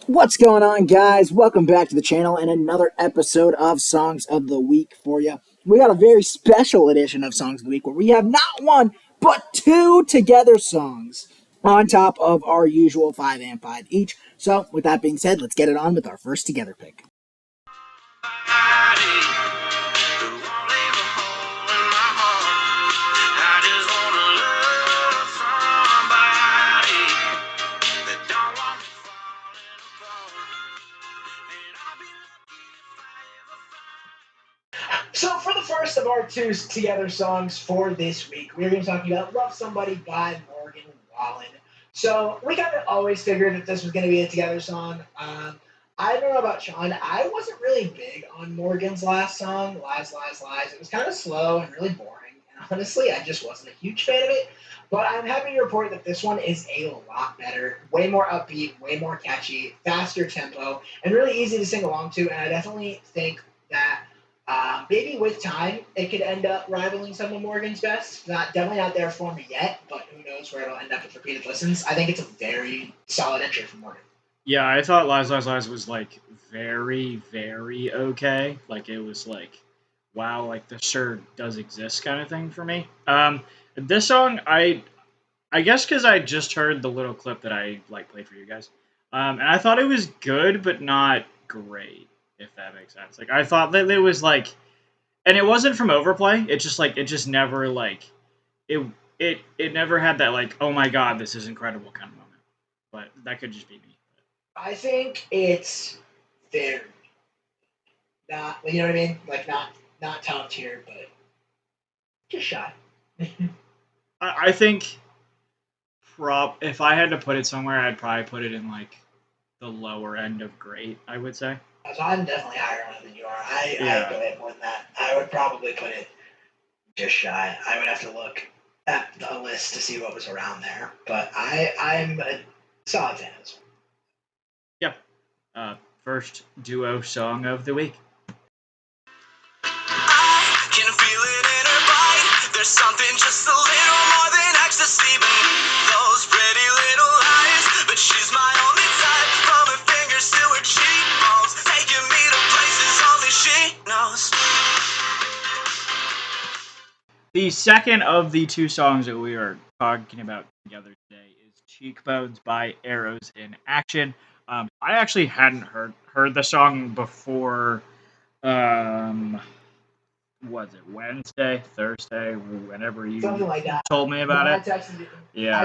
What's going on, guys? Welcome back to the channel and another episode of Songs of the Week for you. We got a very special edition of Songs of the Week where we have not one, but two together songs on top of our usual 5 and 5 each. So, with that being said, let's get it on with our first together pick. So, for the first of our two together songs for this week, we're going to be talking about Love Somebody by Morgan Wallen. So, we kind of always figured that this was going to be a together song. I don't know about Sean. I wasn't really big on Morgan's last song, Lies, Lies, Lies. It was kind of slow and really boring. And honestly, I just wasn't a huge fan of it. But I'm happy to report that this one is a lot better, way more upbeat, way more catchy, faster tempo, and really easy to sing along to. And I definitely think that maybe with time, it could end up rivaling some of Morgan's best. Definitely not there for me yet, but who knows where it'll end up with repeated listens. I think it's a very solid entry from Morgan. Yeah, I thought Lies, Lies, Lies was like very, very okay. Like it was like, wow, like this sure does exist kind of thing for me. This song, I guess because I just heard the little clip that I like played for you guys, and I thought it was good but not great, if that makes sense. Like I thought that it was like, and it wasn't from overplay. It just like it just never like it it never had that like, oh my god, this is incredible kind of moment. But that could just be me. I think it's very not, you know what I mean? Like not top tier, but just shy. I think if I had to put it somewhere, I'd probably put it in like the lower end of great. I would say. So I'm definitely higher on it than you are. I go ahead more than that. I would probably put it just shy. I would have to look at the list to see what was around there, but I'm a solid fan of this one. Yep. First duo song of the week. I can feel it in her bite. There's something just a little more than ecstasy beneath those pretty little eyes. But she's my only type. From her fingers to her cheekbones, taking me to places only she knows. The second of the two songs that we are talking about together today is "Cheekbones" by Arrows in Action. I actually hadn't heard the song before. Was it Wednesday, Thursday, whenever you Something like that. told me about it? I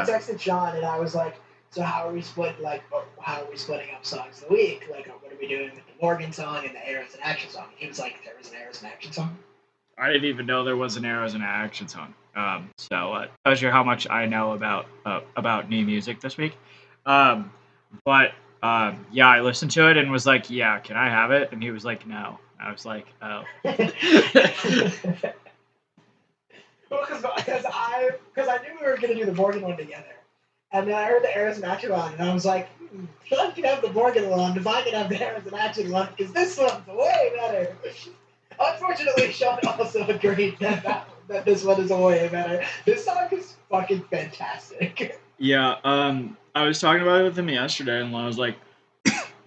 texted Sean and I was like, "So how are we split? Like, how are we splitting up songs of the week? Like, what are we doing with the Morgan song and the Arrows and Action song?" He was like, "There was an Arrows and Action song." I didn't even know there was an Arrows in Action song. So tells you how much I know about new music this week. But yeah, I listened to it and was like, "Yeah, can I have it?" And he was like, "No." I was like, "Oh." Well, because I knew we were gonna do the Morgan one together, and then I heard the Arrows and Action one, and I was like, Sean can have the Morgan one if I can have the Arrows and Action one, because this one's way better. Unfortunately, Sean also agreed that this one is way better. This song is fucking fantastic. Yeah, I was talking about it with him yesterday, and I was like,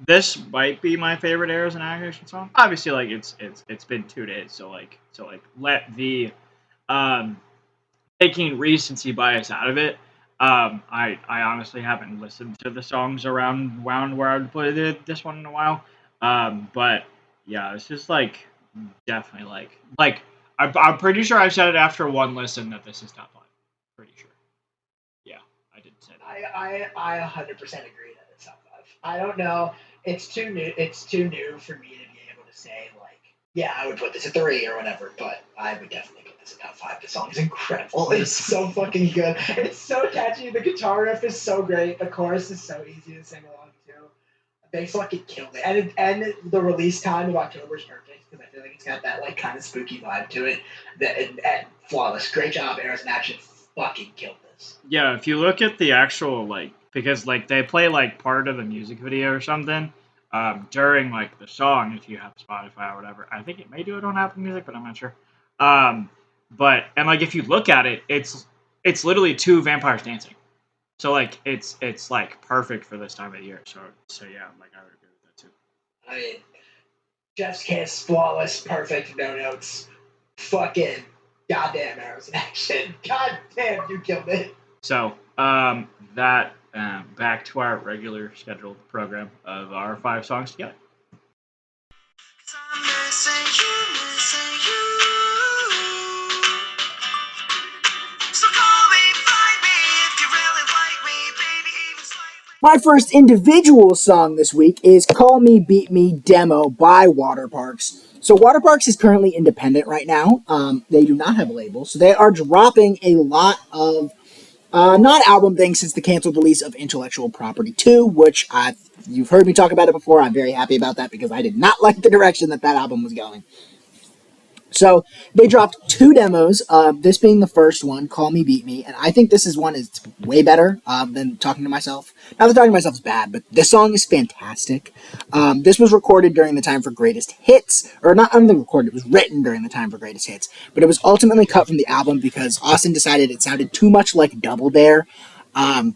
"This might be my favorite Arrows in Action song." Obviously, like it's been 2 days, so let the um taking recency bias out of it. I honestly haven't listened to the songs around where I would put this one in a while. But yeah, it's just like definitely like I'm pretty sure I said it after one listen that this is top 5. Pretty sure. Yeah, I did say that. I 100% agree that it's top five. I don't know. It's too new. It's too new for me to be able to say like, yeah, I would put this at 3 or whatever. But I would definitely put this at top 5. The song is incredible. It's so fucking good. It's so catchy. The guitar riff is so great. The chorus is so easy to sing along to. They fucking killed it, and the release time of October is perfect because I feel like it's got that like kind of spooky vibe to it. And flawless. Great job, Arrows in Action. Fucking killed this. Yeah, if you look at the actual like because like they play like part of the music video or something during like the song if you have Spotify or whatever. I think it may do it on Apple Music, but I'm not sure. But and like if you look at it, it's literally two vampires dancing. So like it's like perfect for this time of year. So yeah, like I would agree with that too. I mean, Jeff's kiss, flawless, perfect, no notes. Fucking goddamn arrows in action. Goddamn, you killed it. So that back to our regular scheduled program of our 5 songs together. I'm missing you, missing you. So call me, find me if you really like me, baby, even slightly. My first individual song this week is Call Me Beat Me Demo by Waterparks. So Waterparks is currently independent right now. They do not have a label, so they are dropping a lot of not album things since the canceled release of Intellectual Property 2, which you've heard me talk about it before. I'm very happy about that because I did not like the direction that album was going. So they dropped 2 demos, this being the first one, Call Me Beat Me, and I think this is one is way better than Talking to Myself. Not that Talking to Myself is bad, but this song is fantastic. This was recorded during the time for Greatest Hits, or not only recorded, it was written during the time for Greatest Hits, but it was ultimately cut from the album because Austin decided it sounded too much like Double Dare. I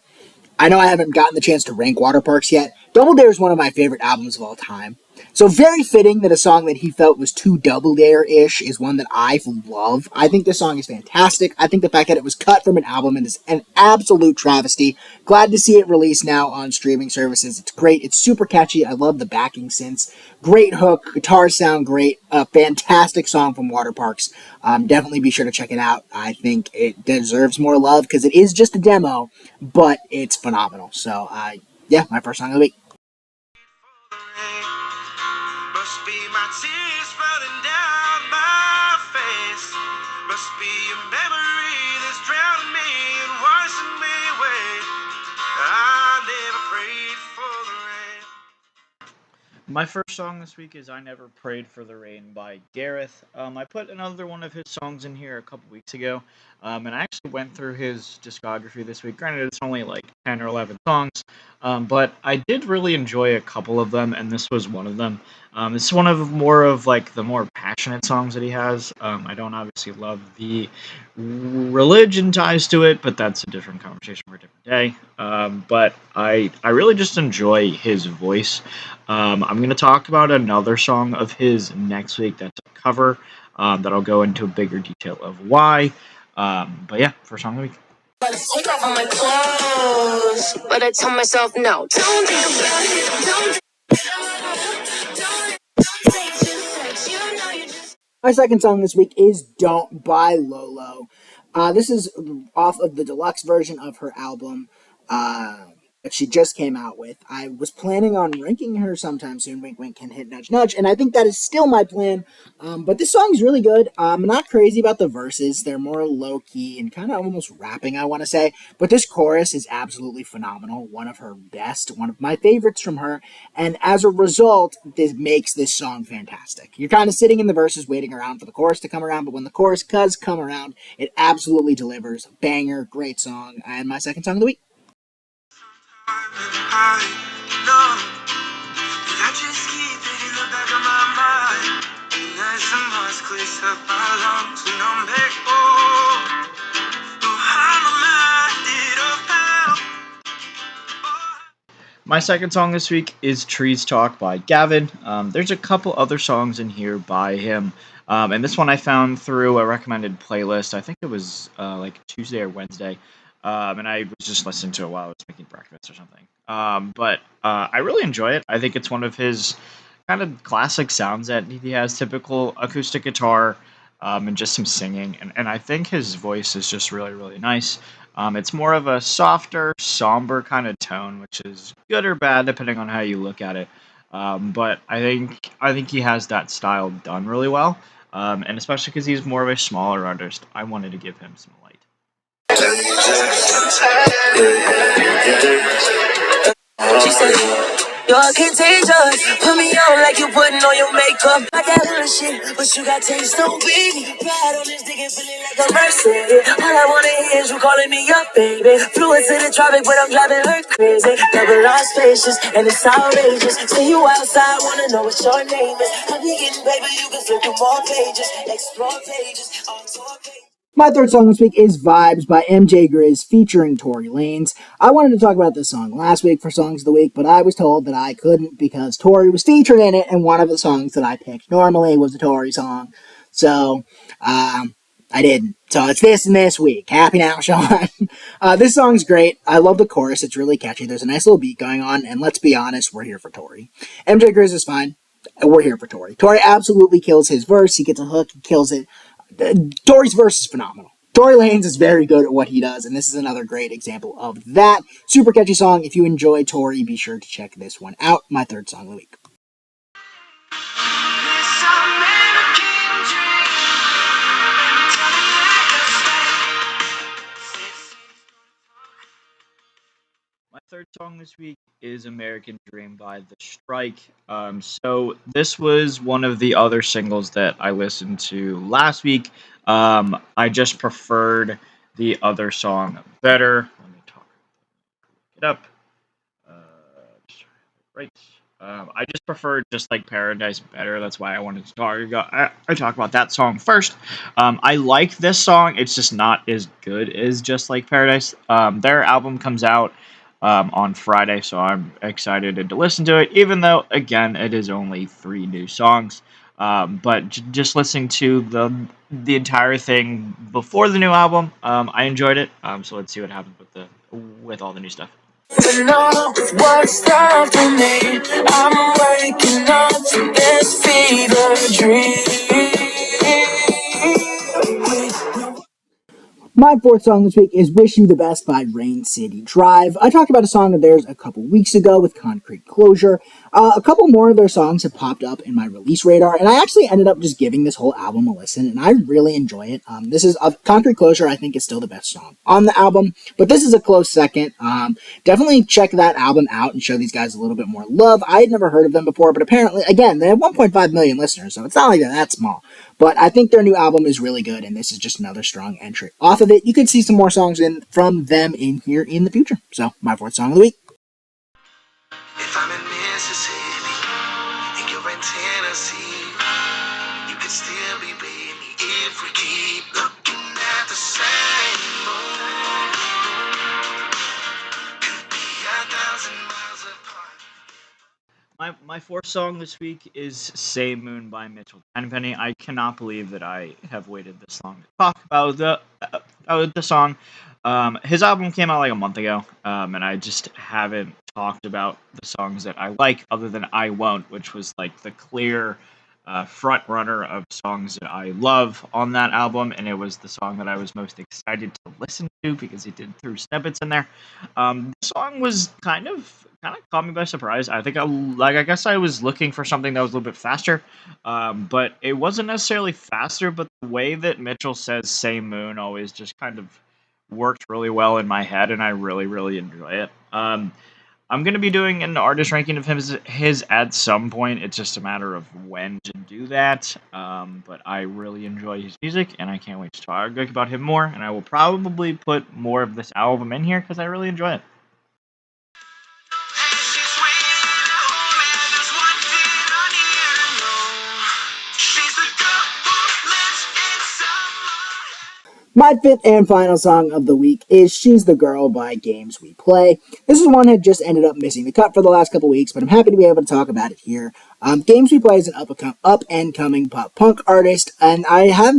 know I haven't gotten the chance to rank Waterparks yet. Double Dare is one of my favorite albums of all time. So very fitting that a song that he felt was too Double Dare-ish is one that I love. I think this song is fantastic. I think the fact that it was cut from an album is an absolute travesty. Glad to see it released now on streaming services. It's great. It's super catchy. I love the backing synths. Great hook. Guitars sound great. A fantastic song from Waterparks. Definitely be sure to check it out. I think it deserves more love because it is just a demo, but it's phenomenal. So, yeah, my first song of the week. Must be my tears running down my face. Must be a memory that's drowning me and washing me away. I never prayed for the rain. My first song this week is I Never Prayed for the Rain by Gareth. I put another one of his songs in here a couple weeks ago, and I actually went through his discography this week. Granted, it's only like 10 or 11 songs, but I did really enjoy a couple of them, and this was one of them. It's one of more of like the more passionate songs that he has. I don't obviously love the religion ties to it, but that's a different conversation for a different day. But I really just enjoy his voice. I'm going to talk about another song of his next week that's a cover that I'll go into a bigger detail of why. But yeah, first song of the week. Take off all my clothes, but I tell myself no. Don't think about it. Don't say it's just sex. You know you just. My second song this week is Don't by Lolo. This is off of the deluxe version of her album that she just came out with. I was planning on ranking her sometime soon. Wink, wink, can hit, nudge, nudge. And I think that is still my plan. But this song is really good. I'm not crazy about the verses. They're more low key and kind of almost rapping, I want to say. But this chorus is absolutely phenomenal. One of her best, one of my favorites from her. And as a result, this makes this song fantastic. You're kind of sitting in the verses waiting around for the chorus to come around. But when the chorus does come around, it absolutely delivers. Banger, great song. And my second song of the week. I know that I just keep it in the back of my mind. Nice and much clears up my lungs and I'm back home. I'm reminded of how. My second song this week is Trees Talk by Gavin. There's a couple other songs in here by him. And this one I found through a recommended playlist. I think it was like Tuesday or Wednesday. And I was just listening to it while I was making breakfast or something. But I really enjoy it. I think it's one of his kind of classic sounds that he has, typical acoustic guitar and just some singing. And I think his voice is just really, really nice. It's more of a softer, somber kind of tone, which is good or bad depending on how you look at it. But I think he has that style done really well, and especially because he's more of a smaller artist, I wanted to give him some light. She said, you're contagious. Put me on like you putting on your makeup. I got little shit, but you got taste, so baby. Ride on this dick and feeling like a Mercedes. All I wanna hear is you calling me up, baby. Flew into the traffic, but I'm driving her crazy. Double R spacious, and it's outrageous. See you outside, wanna know what your name is. I be getting paper, you can flip through more pages. Explore pages, on tour pages. My third song this week is Vibes by MJ Grizz featuring Tory Lanez. I wanted to talk about this song last week for Songs of the Week, but I was told that I couldn't because Tory was featured in it, and one of the songs that I picked normally was a Tory song. So, I didn't. So it's this week. Happy now, Sean. This song's great. I love the chorus. It's really catchy. There's a nice little beat going on, and let's be honest, we're here for Tory. MJ Grizz is fine. We're here for Tory. Tory absolutely kills his verse. He gets a hook. He kills it. Tory's verse is phenomenal. Tory Lanez is very good at what he does, and this is another great example of that. Super catchy song. If you enjoy Tory, be sure to check this one out. My third song of the week. My third song this week is American Dream by The Strike. So this was one of the other singles that I listened to last week. I just preferred the other song better. Let me look it up. Uh, right. I just preferred just like Paradise better. That's why I wanted to talk about that song first. I like this song. It's just not as good as Just Like Paradise. Their album comes out on Friday, so I'm excited to listen to it. Even though, again, it is only 3 new songs. But just listening to the entire thing before the new album, I enjoyed it. So let's see what happens with all the new stuff. Know what's happening. I'm waking up to this fever dream. My fourth song this week is Wish You the Best by Rain City Drive. I talked about a song of theirs a couple weeks ago with Concrete Closure. A couple more of their songs have popped up in my release radar, and I actually ended up just giving this whole album a listen, and I really enjoy it. This is Concrete Closure, I think, is still the best song on the album, but this is a close second. Definitely check that album out and show these guys a little bit more love. I had never heard of them before, but apparently, again, they have 1.5 million listeners, so it's not like they're that small. But I think their new album is really good, and this is just another strong entry off of it. You could see some more songs from them in here in the future. So, my fourth song of the week. If I'm in Mississippi and you're in Tennessee, you could still be baby if we keep looking at the same moon. Could be 1,000 miles apart. My fourth song this week is Same Moon by Mitchell Tenpenny. I cannot believe that I have waited this long to talk about the song. His album came out like a month ago, and I just haven't talked about the songs that I like other than I Won't, which was like the clear front runner of songs that I love on that album, and it was the song that I was most excited to listen to because it did throw snippets in there. The song was kind of caught me by surprise. I guess I was looking for something that was a little bit faster, but it wasn't necessarily faster. But the way that Mitchell says "Same Moon" always just kind of worked really well in my head, and I really enjoy it. I'm gonna be doing an artist ranking of his at some point. It's just a matter of when to do that. But I really enjoy his music, and I can't wait to talk about him more. And I will probably put more of this album in here because I really enjoy it. She's waiting at home and there's one thing I need to know. She's the girl who lives inside my head. My fifth and final song of the week is She's the Girl by Games We Play. This is one that just ended up missing the cut for the last couple weeks, but I'm happy to be able to talk about it here. Games We Play is an up and coming pop punk artist, and I have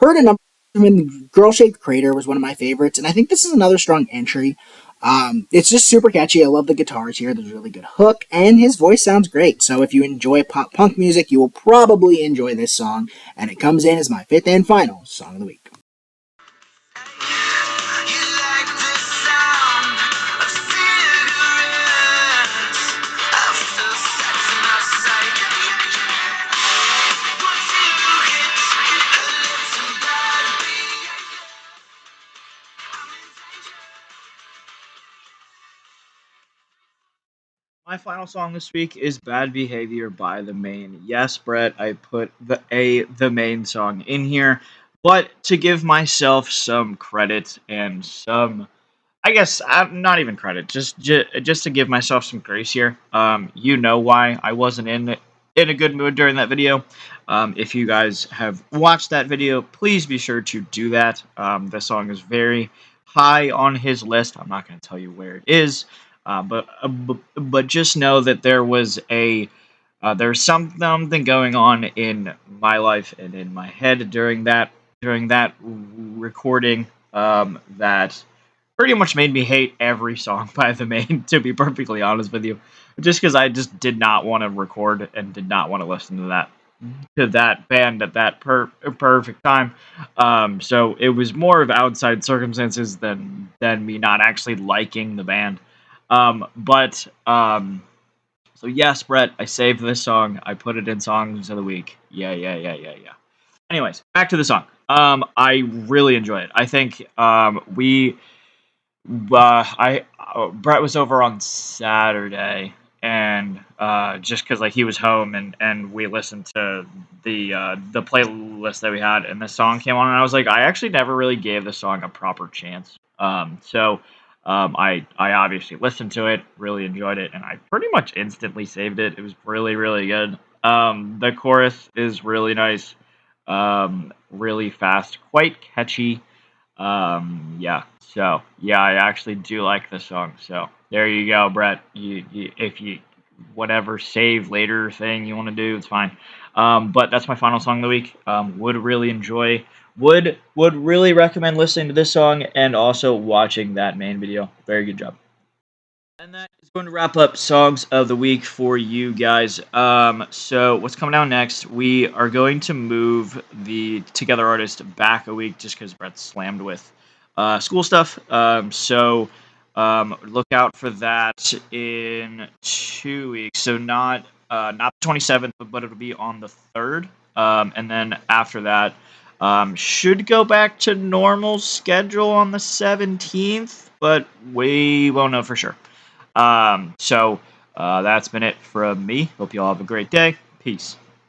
heard a number of them. Girl Shaped Crater was one of my favorites, and I think this is another strong entry. It's just super catchy. I love the guitars here. There's a really good hook, and his voice sounds great. So if you enjoy pop punk music, you will probably enjoy this song, and it comes in as my fifth and final song of the week. You like the sound of cigarettes. I feel sex in my sight. Once you hit her lips and body, I'm in danger. My final song this week is "Bad Behavior" by The Main. Yes, Brett, I put the main song in here, but to give myself some credit and some, I guess, not even credit, just to give myself some grace here. You know why I wasn't in a good mood during that video. If you guys have watched that video, please be sure to do that. The song is very high on his list. I'm not going to tell you where it is, but just know that there's something going on in my life and in my head during that recording that pretty much made me hate every song by the Maine, to be perfectly honest with you, just because I just did not want to record and did not want to listen to that band at that perfect time. So it was more of outside circumstances than me not actually liking the band. So yes, Brett, I saved this song. I put it in songs of the week. Yeah. Anyways, back to the song. I really enjoy it. I think Brett was over on Saturday, and just because like he was home, and we listened to the playlist that we had, and the song came on, and I was like, I actually never really gave the song a proper chance. I obviously listened to it, really enjoyed it, and I pretty much instantly saved it. It was really, really good. The chorus is really nice, really fast, quite catchy. I actually do like the song. So there you go, Brett. If you whatever save later thing you want to do, it's fine. But that's my final song of the week. Would really recommend listening to this song and also watching that main video. Very good job. And that is going to wrap up songs of the week for you guys. So what's coming out next? We are going to move the Together artist back a week just because Brett's slammed with school stuff. Look out for that in 2 weeks. So not the 27th, but it'll be on the 3rd. And then after that, should go back to normal schedule on the 17th, but we won't know for sure. That's been it from me. Hope you all have a great day. Peace.